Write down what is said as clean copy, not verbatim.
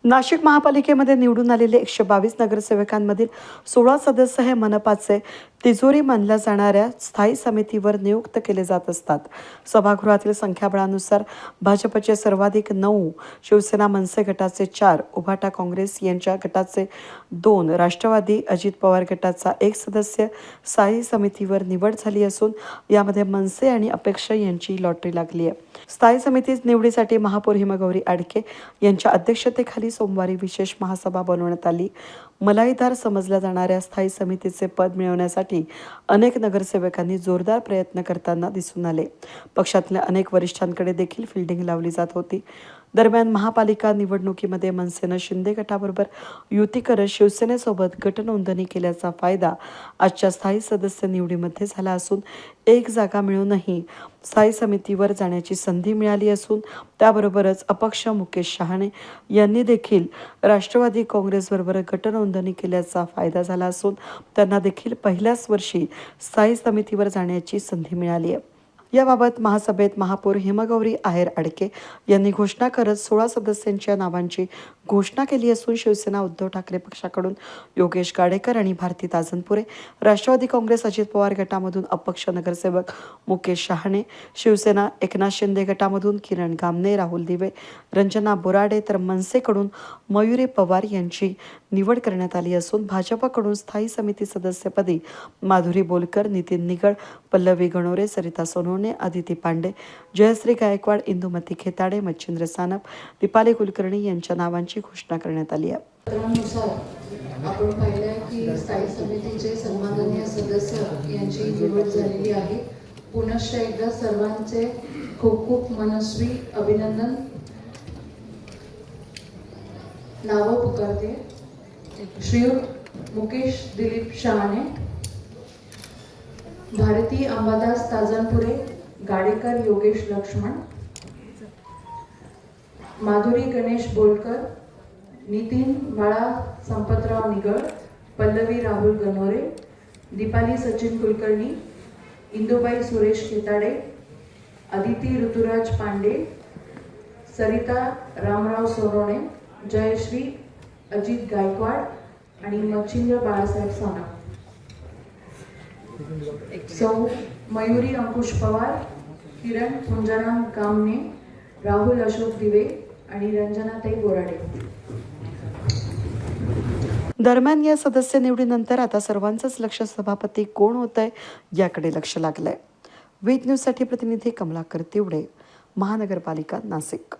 नाशिक महापालिकेमध्ये निवडून आलेले 122 नगरसेवकांमधील 16 सदस्य हे मनपाचे तिजोरी मानल्या जाणाऱ्या स्थायी समितीवर नियुक्त केले जात असतात. सभागृहातील संख्याबळानुसार भाजपचे सर्वाधिक 9, शिवसेना मनसे गटाचे 4, उभाटा काँग्रेस यांच्या गटाचे 2, राष्ट्रवादी अजित पवार गटाचा 1 सदस्य स्थायी समितीवर निवड झाली असून यामध्ये मनसे आणि अपेक्षा यांची लॉटरी लागली आहे. स्थायी समिती निवडीसाठी महापौर हिमगौरी आडके यांच्या अध्यक्षतेखाली सोमवारी विशेष महासभा बोलवण्यात आली. मलाईदार समजल्या जाणाऱ्या स्थायी समितीचे पद मिळवण्यासाठी अनेक नगरसेवकांनी जोरदार प्रयत्न करताना दिसून आले. पक्षातल्या अनेक वरिष्ठांकडे देखील फिल्डिंग लावली जात होती. दरम्यान महापालिका निवडणुकीमध्ये मनसेनं शिंदे गटाबरोबर युती करत शिवसेनेसोबत गटनोंदणी केल्याचा फायदा आजच्या स्थायी सदस्य निवडीमध्ये झाला असून 1 जागा मिळूनही स्थायी समितीवर जाण्याची संधी मिळाली असून त्याबरोबरच अपक्ष मुकेश शहाणे यांनी देखील राष्ट्रवादी काँग्रेसबरोबर गटनोंदणी केल्याचा फायदा झाला असून त्यांना देखील पहिल्याच वर्षी स्थायी समितीवर जाण्याची संधी मिळाली आहे. याबाबत महासभेत महापौर हिमगौरी आहेर आडके यांनी घोषणा करत 16 सदस्यांच्या नावांची घोषणा केली असून शिवसेना उद्धव ठाकरे पक्षाकडून योगेश गाडेकर आणि भारती ताजनपुरे, राष्ट्रवादी काँग्रेस अजित पवार गटामधून अपक्ष नगरसेवक मुकेश शहाणे, शिवसेना एकनाथ शिंदे गटामधून किरण गामने, राहुल दिवे, रंजना बोराडे तर मनसेकडून मयुरी पवार यांची निवड करण्यात आली असून भाजपकडून स्थायी समिती सदस्यपदी माधुरी बोलकर, नितीन निगड, पल्लवी गणोरे, सरिता सोनवणे, अदिती पांडे, जयश्री गायकवाड, इंदुमती खेताडे, मच्छिंद्र सानप, दीपाली कुलकर्णी यांच्या नावांची घोषणा करण्यात आली आहे. पत्रानुसार आपण पाहिलं की स्थायी समितीचे सन्माननीय सदस्य यांची निवड झालेली आहे. पुनश्च एकदा सर्वांचे खूप खूप मनस्वी अभिनंदन. नाव पुकारते. श्रीयुत मुकेश दिलीप शहाणे, भारती अंबादास ताजनपुरे, गाडेकर योगेश लक्ष्मण, माधुरी गणेश बोलकर, नितीन बाळा संपतराव निगड, पल्लवी राहुल गणोरे, दीपाली सचिन कुलकर्णी, इंदुबाई सुरेश खेताडे, अदिती ऋतुराज पांडे, सरिता रामराव सोनवणे, जयश्री अजित गायकवाड आणि मच्छिंद्र बाळासाहेब सानप. सौ मयुरी अंकुश पवार, किरण कुंजाराम गामने, राहुल अशोक दिवे आणि रंजनाताई बोराडे. दरम्यान या सदस्य निवडीनंतर आता सर्वांचंच लक्ष सभापती कोण होत आहे याकडे लक्ष लागलंय. वेद न्यूजसाठी प्रतिनिधी कमलाकर तिवडे, महानगरपालिका नाशिक.